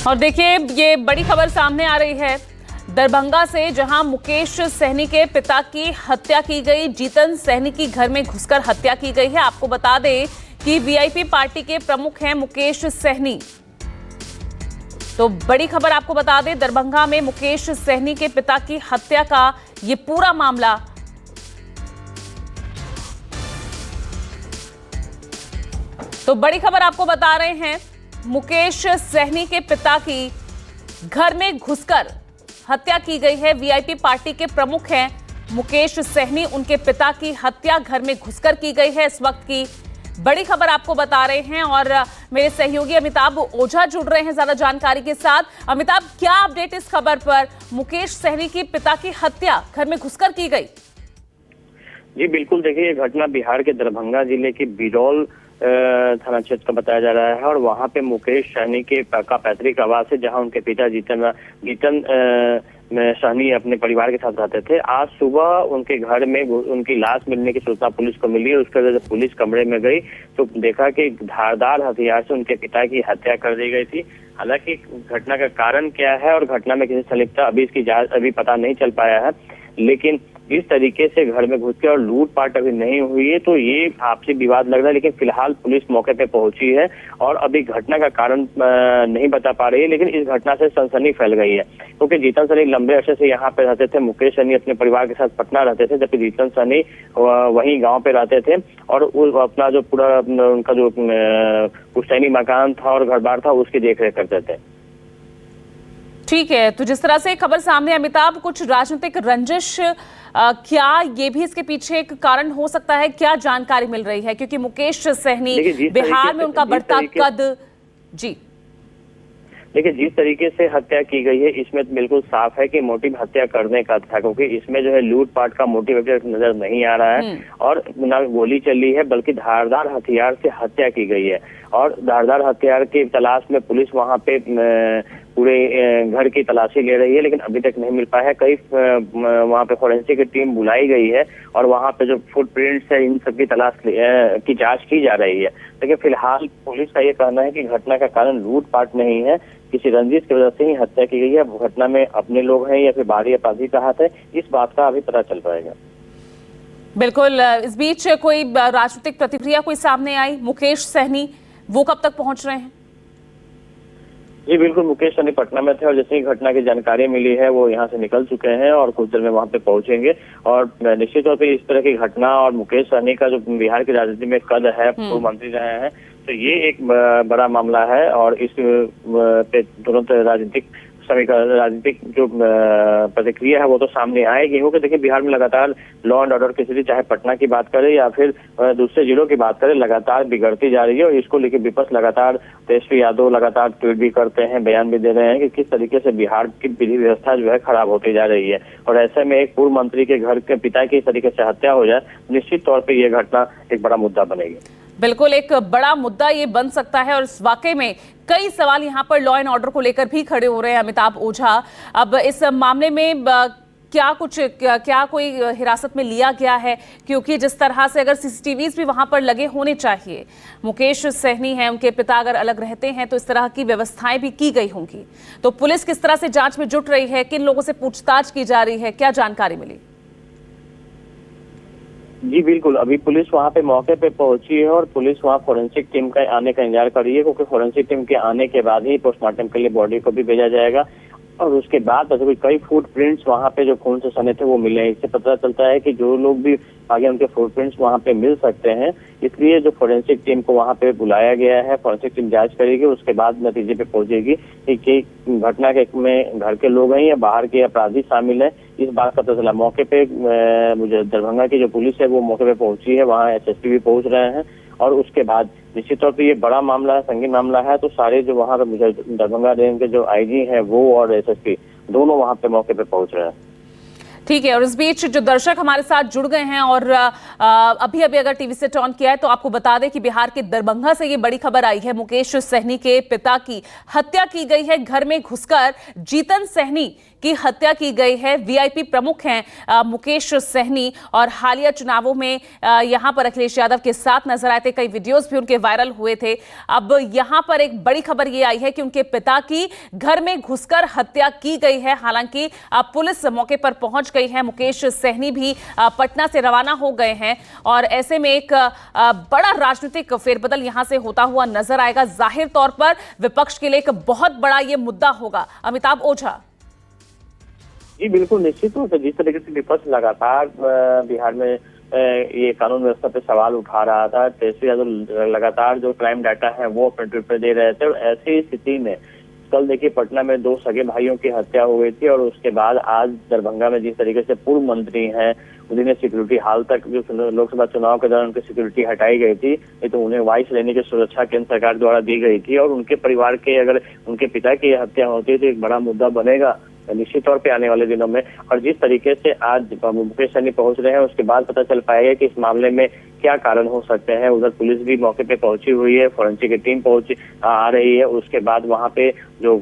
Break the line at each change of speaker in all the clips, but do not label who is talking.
और देखिए ये बड़ी खबर सामने आ रही है दरभंगा से, जहां मुकेश सहनी के पिता की हत्या की गई। जीतन सहनी की घर में घुसकर हत्या की गई है। आपको बता दें कि वीआईपी पार्टी के प्रमुख हैं मुकेश सहनी। तो बड़ी खबर आपको बता दें, दरभंगा में मुकेश सहनी के पिता की हत्या का ये पूरा मामला। तो बड़ी खबर आपको बता रहे हैं, मुकेश सहनी के पिता की घर में घुसकर हत्या की गई है। वीआईपी पार्टी के प्रमुख हैं मुकेश सहनी, उनके पिता की हत्या घर में घुसकर की गई है। इस वक्त की बड़ी खबर आपको बता रहे हैं और मेरे सहयोगी अमिताभ ओझा जुड़ रहे हैं ज्यादा जानकारी के साथ। अमिताभ, क्या अपडेट इस खबर पर? मुकेश सहनी की पिता की हत्या घर में घुसकर की गई।
जी बिल्कुल, देखिए ये घटना बिहार के दरभंगा जिले के बिरौल थाना क्षेत्र का बताया जा रहा है और वहां पे मुकेश सहनी के का पैतृक आवास है, जहां उनके पिता जीतन सहनी अपने परिवार के साथ रहते थे। आज सुबह उनके घर में उनकी लाश मिलने की सूचना पुलिस को मिली और उसके बाद जब पुलिस कमरे में गई तो देखा कि धारदार हथियार से उनके पिता की हत्या कर दी गई थी। हालांकि घटना का कारण क्या है और घटना में किसी संलिप्तता अभी इसकी जांच अभी पता नहीं चल पाया है, लेकिन इस तरीके से घर में घुस के और लूटपाट अभी नहीं हुई है तो ये आपसी विवाद लग रहा है। लेकिन फिलहाल पुलिस मौके पे पहुंची है और अभी घटना का कारण नहीं बता पा रही है, लेकिन इस घटना से सनसनी फैल गई है क्योंकि जीतन सहनी लंबे अरसे से यहाँ पे रहते थे। मुकेश सहनी अपने परिवार के साथ पटना रहते थे, जबकि जीतन सहनी वहीं गाँव पे रहते थे और अपना जो पूरा उनका जो पुश्तैनी मकान था और घर बार था उसकी देखरेख करते थे।
ठीक है, तो जिस तरह से खबर सामने, अमिताभ, कुछ राजनीतिक रंजिश क्या ये भी इसके पीछे एक कारण हो सकता है? क्या जानकारी मिल रही है? क्योंकि मुकेश सहनी बिहार में उनका बढ़ता कद। जी
देखिए, जिस तरीके से हत्या की गई है इसमें बिल्कुल साफ है कि मोटिव हत्या करने का था, क्योंकि इसमें जो है लूटपाट का मोटिव नजर नहीं आ रहा है और ना गोली चली है बल्कि धारदार हथियार से हत्या की गई है। और धारदार हथियार की तलाश में पुलिस वहां पे पूरे घर की तलाशी ले रही है, लेकिन अभी तक नहीं मिल पाया है। कई वहां पे फोरेंसिक की टीम बुलाई गई है और वहां पे जो फुटप्रिंट्स है इन सब की तलाश की जांच की जा रही है। लेकिन फिलहाल पुलिस का ये कहना है कि घटना का कारण लूटपाट नहीं है, किसी रंजिश की वजह से ही हत्या की गई है। घटना में अपने लोग हैं या फिर बाहरी अपराधी का हाथ है, इस बात का अभी पता चल पाएगा।
बिल्कुल, इस बीच कोई राजनीतिक प्रतिक्रिया कोई सामने आई? मुकेश सहनी वो कब तक पहुंच रहे हैं?
जी बिल्कुल, मुकेश सहनी पटना में थे और जैसे ही घटना की जानकारी मिली है वो यहाँ से निकल चुके हैं और कुछ देर में वहाँ पे पहुंचेंगे। और निश्चित तौर पे इस तरह की घटना और मुकेश सहनी का जो बिहार की राजनीति में कद है, पूर्व मंत्री रहे हैं, तो ये एक बड़ा मामला है और इस पे तुरंत राजनीतिक जो प्रतिक्रिया है वो तो सामने आएगी, क्योंकि देखिए बिहार में लगातार लॉ एंड ऑर्डर की स्थिति चाहे पटना की बात करें या फिर दूसरे जिलों की बात करें लगातार बिगड़ती जा रही है और इसको लेकर विपक्ष लगातार, तेजस्वी यादव लगातार ट्वीट भी करते हैं, बयान भी दे रहे हैं कि किस तरीके से बिहार की विधि व्यवस्था जो है खराब होती जा रही है। और ऐसे में एक पूर्व मंत्री के घर के पिता की इस तरीके से हत्या हो जाए, निश्चित तौर पर यह घटना एक बड़ा मुद्दा बनेगी।
बिल्कुल एक बड़ा मुद्दा ये बन सकता है और इस वाकई में कई सवाल यहाँ पर लॉ एंड ऑर्डर को लेकर भी खड़े हो रहे हैं। अमिताभ ओझा, अब इस मामले में क्या कोई हिरासत में लिया गया है? क्योंकि जिस तरह से अगर सीसीटीवीज भी वहां पर लगे होने चाहिए, मुकेश सहनी हैं, उनके पिता अगर अलग रहते हैं तो इस तरह की व्यवस्थाएं भी की गई होंगी। तो पुलिस किस तरह से जांच में जुट रही है? किन लोगों से पूछताछ की जा रही है? क्या जानकारी मिली?
जी बिल्कुल, अभी पुलिस वहां पे मौके पे पहुंची है और पुलिस वहां फोरेंसिक टीम का आने का इंतजार कर रही है, क्योंकि फोरेंसिक टीम के आने के बाद ही पोस्टमार्टम के लिए बॉडी को भी भेजा जाएगा और उसके बाद कई फुटप्रिंट्स वहां पे जो खून से सने थे वो मिले। इससे पता चलता है कि जो लोग भी आगे उनके फुटप्रिंट्स वहां पे मिल सकते हैं, इसलिए जो फोरेंसिक टीम को वहां पे बुलाया गया है। फोरेंसिक टीम जांच करेगी, उसके बाद नतीजे पे पहुंचेगी कि घटना के में घर के लोग हैं या बाहर के अपराधी शामिल है, इस बात का पता चला। मौके पे मुझे दरभंगा की जो पुलिस है वो मौके पे पहुंची है, वहाँ एसएसपी भी पहुंच रहे हैं और उसके बाद निश्चित तौर पर ये बड़ा मामला है, संगीन मामला है, तो सारे जो वहाँ पे दरभंगा रेंज के जो आईजी हैं वो और एसएसपी दोनों वहाँ पे मौके पे पहुंच रहे हैं।
ठीक है। और इस बीच जो दर्शक हमारे साथ जुड़ गए हैं और अभी अभी अगर टीवी सेट ऑन किया है तो आपको बता दें कि बिहार के दरभंगा से ये बड़ी खबर आई है। मुकेश सहनी के पिता की हत्या की गई है। घर में घुसकर जीतन सहनी की हत्या की गई है। वीआईपी प्रमुख हैं मुकेश सहनी और हालिया चुनावों में यहां पर अखिलेश यादव के साथ नजर आए थे। कई वीडियोस भी उनके वायरल हुए थे। अब यहां पर एक बड़ी खबर ये आई है कि उनके पिता की घर में घुसकर हत्या की गई है। हालांकि पुलिस मौके पर पहुंच गई है। मुकेश सहनी भी पटना से रवाना हो गए हैं और ऐसे में एक बड़ा राजनीतिक फेरबदल यहां से होता हुआ नजर आएगा। जाहिर तौर पर विपक्ष के लिए एक बहुत बड़ा ये मुद्दा होगा। अमिताभ ओझा।
जी बिल्कुल, निश्चित तौर पर जिस तरीके से विपक्ष लगातार बिहार में ये कानून व्यवस्था पे सवाल उठा रहा था, तेजस्वी यादव लगातार जो क्राइम डाटा है वो अपने ट्वीट पे दे रहे थे और ऐसी स्थिति में कल देखिए पटना में 2 सगे भाइयों की हत्या हो गई थी और उसके बाद आज दरभंगा में जिस तरीके से पूर्व मंत्री हैं उन्हें सिक्योरिटी हाल तक जो लोकसभा चुनाव के दौरान उनकी सिक्योरिटी हटाई गई थी, नहीं तो उन्हें वाइस लेने की सुरक्षा केंद्र सरकार द्वारा दी गई थी और उनके परिवार के अगर उनके पिता की हत्या होती तो एक बड़ा मुद्दा बनेगा निश्चित तौर पे आने वाले दिनों में। और जिस तरीके से आज मुकेश सहनी पहुंच रहे हैं उसके बाद पता चल पाएगा कि इस मामले में क्या कारण हो सकते हैं। उधर पुलिस भी मौके पे पहुंची हुई है, फोरेंसिक की टीम आ रही है। उसके बाद वहां पे जो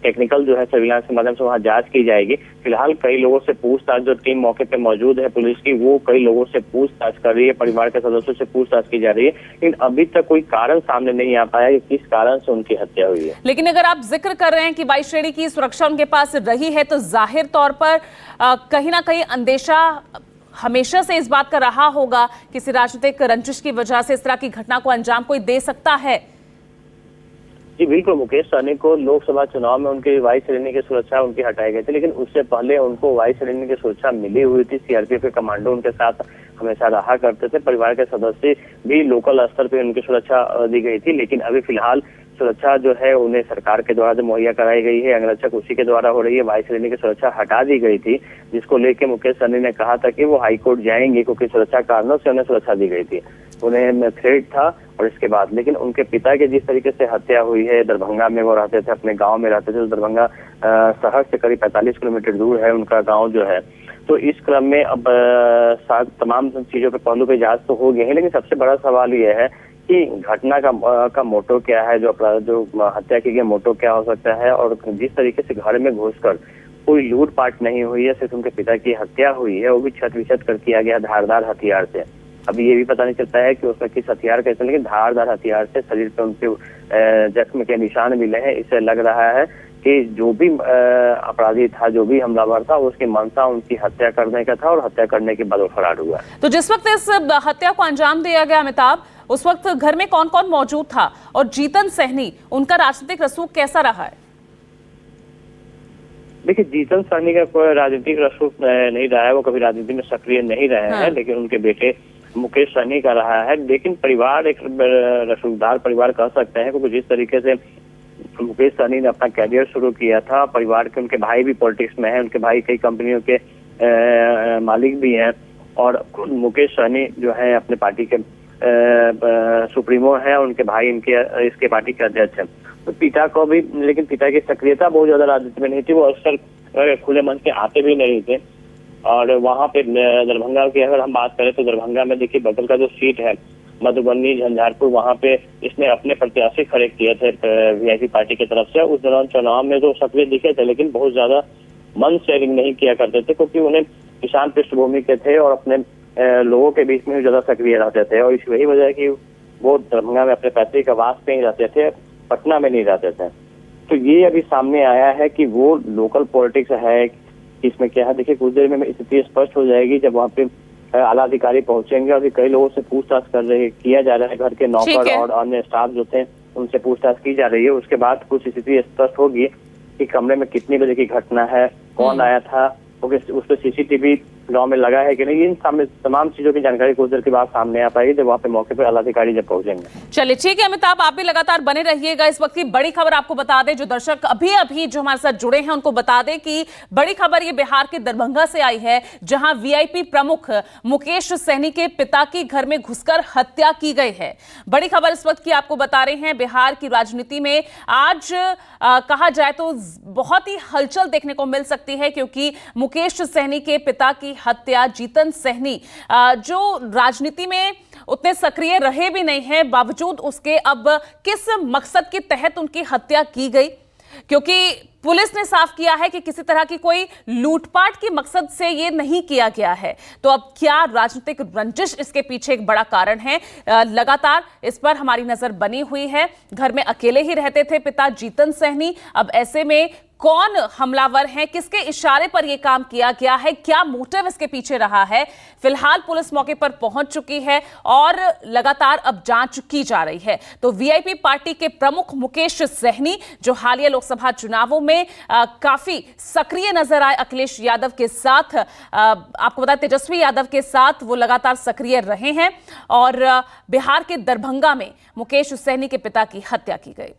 टेक्निकल जो है सर्विलांस के माध्यम से वहां जांच की जाएगी। फिलहाल कई लोगों से पूछताछ, जो टीम मौके पे मौजूद है पुलिस की, वो कई लोगों से पूछताछ कर रही है, परिवार के सदस्यों से पूछताछ की जा रही है, लेकिन अभी तक कोई कारण सामने नहीं आ पाया कि किस कारण से उनकी हत्या हुई है।
लेकिन अगर आप जिक्र कर रहे हैं कि 22 श्रेणी की सुरक्षा उनके पास रही है तो जाहिर तौर पर कहीं ना कहीं अंदेशा हमेशा से इस बात का रहा होगा किसी राजनीतिक रंजिश की वजह से इस तरह की घटना को अंजाम कोई दे सकता है।
जी बिल्कुल, मुकेश सहनी को लोकसभा चुनाव में उनकी वाइस श्रेणी की सुरक्षा उनकी हटाई गई थी, लेकिन उससे पहले उनको वाइस श्रेणी की सुरक्षा मिली हुई थी। सीआरपीएफ के कमांडो उनके साथ हमेशा रहा करते थे। परिवार के सदस्य भी लोकल स्तर पे उनकी सुरक्षा दी गई थी, लेकिन अभी फिलहाल सुरक्षा जो है उन्हें सरकार के द्वारा जो मुहैया कराई गई है, अंगरक्षक उसी के द्वारा हो रही है। वाइस श्रेणी की सुरक्षा हटा दी गई थी, जिसको लेके मुकेश सहनी ने कहा था कि वो हाईकोर्ट जाएंगे क्योंकि सुरक्षा कारणों से उन्हें सुरक्षा दी गई थी, उन्हें थ्रेट था। और इसके बाद लेकिन उनके पिता की जिस तरीके से हत्या हुई है, दरभंगा में वो रहते थे, अपने गाँव में रहते थे, तो दरभंगा शहर से करीब 45 किलोमीटर दूर है उनका गाँव जो है। तो इस क्रम में अब तमाम चीजों पे पहलू पे जांच तो हो गई है, लेकिन सबसे बड़ा सवाल यह है कि घटना का मोटो क्या है, जो हत्या की गई मोटो क्या हो सकता है। और जिस तरीके से घर में घुसकर कोई लूटपाट नहीं हुई है, सिर्फ उनके पिता की हत्या हुई है, वो भी छत विछत कर किया गया धारदार हथियार से। अभी ये भी पता नहीं चलता है कि उसमें किस हथियार का, लेकिन धारदार हथियार से शरीर पे उनके जख्म के निशान मिले हैं। इससे लग रहा है कि जो भी अपराधी था, जो भी हमलावर था, उसकी मंशा उनकी हत्या करने का था और हत्या करने के बाद वो फरार हुआ।
तो जिस वक्त इस हत्या को अंजाम दिया गया अमिताभ, उस वक्त घर में कौन कौन मौजूद था और जीतन सहनी उनका राजनीतिक रसूख कैसा रहा है?
देखिए, जीतन सहनी का कोई राजनीतिक रसूख नहीं रहा है, वो कभी राजनीति में सक्रिय नहीं रहे हैं, लेकिन उनके बेटे मुकेश सहनी का रहा है। लेकिन परिवार एक रसूखदार परिवार कह सकते हैं, क्योंकि जिस तरीके से मुकेश सहनी ने अपना कैरियर शुरू किया था, परिवार के उनके भाई भी पॉलिटिक्स में हैं, उनके भाई कई कंपनियों के मालिक भी हैं और खुद मुकेश सहनी जो है अपने पार्टी के सुप्रीमो है, उनके भाई इसके पार्टी के अध्यक्ष हैं। तो पिता को भी, लेकिन पिता की सक्रियता बहुत ज्यादा राजनीति में नहीं थी, वो अक्सर खुले मन से आते भी नहीं थे। और वहां पे दरभंगा की अगर हम बात करें तो दरभंगा में देखिए बगल का जो सीट है मधुबनी झंझारपुर, वहां पे इसने अपने प्रत्याशी खड़े किए थे वीआईपी पार्टी की तरफ से। उस दौरान चुनाव में तो सक्रिय दिखे थे, लेकिन बहुत ज्यादा मन शेयरिंग नहीं किया करते थे, क्योंकि उन्हें किसान पृष्ठभूमि के थे और अपने लोगों के बीच में ज्यादा सक्रिय रहते थे। और इस वही वजह है कि वो दरभंगा में अपने पैतृक आवास पे ही रहते थे, पटना में नहीं रहते थे। तो ये अभी सामने आया है कि वो लोकल पॉलिटिक्स है, इसमें क्या है। देखिए, कुछ देर में स्थिति स्पष्ट हो जाएगी जब वहाँ पे आला अधिकारी पहुंचेंगे। अभी कई लोगों से पूछताछ किया जा रहा है, घर के नौकर और अन्य स्टाफ जो थे उनसे पूछताछ की जा रही है। उसके बाद कुछ स्थिति स्पष्ट होगी कि कमरे में कितनी बजे की घटना है, कौन आया था, क्योंकि उस पर सीसीटीवी गांव में लगा है कि नहीं, इन तमाम चीजों की जानकारी कुछ देर के बाद सामने आ पाएगी जब वहाँ पे मौके पर आलाधिकारी जब पहुंचेंगे।
चलिए ठीक है अमिताभ, आप भी लगातार बने रहिएगा। इस वक्त की बड़ी खबर आपको बता दें, जो दर्शक अभी जो हमारे साथ जुड़े हैं उनको बता दें कि बड़ी खबर ये बिहार के दरभंगा से आई है, जहां वीआईपी प्रमुख मुकेश सहनी के पिता की घर में घुसकर हत्या की गई है। बड़ी खबर इस वक्त की आपको बता रहे हैं। बिहार की राजनीति में आज कहा जाए तो बहुत ही हलचल देखने को मिल सकती है, क्योंकि मुकेश सहनी के पिता की हत्या जीतन सहनी जो राजनीति में उतने सक्रिय रहे भी नहीं हैं, बावजूद उसके अब किस मकसद के तहत उनकी हत्या की गई, क्योंकि पुलिस ने साफ किया है कि किसी तरह की कोई लूटपाट के मकसद से ये नहीं किया गया है। तो अब क्या राजनीतिक रंजिश इसके पीछे एक बड़ा कारण है? लगातार इस पर हमारी नजर बनी हुई है। घर में अकेले ही रहते थे पिता जीतन सहनी। अब ऐसे में कौन हमलावर है, किसके इशारे पर यह काम किया गया है, क्या मोटिव इसके पीछे रहा है? फिलहाल पुलिस मौके पर पहुंच चुकी है और लगातार अब जांच की जा रही है। तो वीआईपी पार्टी के प्रमुख मुकेश सहनी, जो हालिया लोकसभा चुनावों में काफी सक्रिय नजर आए अखिलेश यादव के साथ, आपको बता तेजस्वी यादव के साथ वो लगातार सक्रिय रहे हैं, और बिहार के दरभंगा में मुकेश सहनी के पिता की हत्या की गई।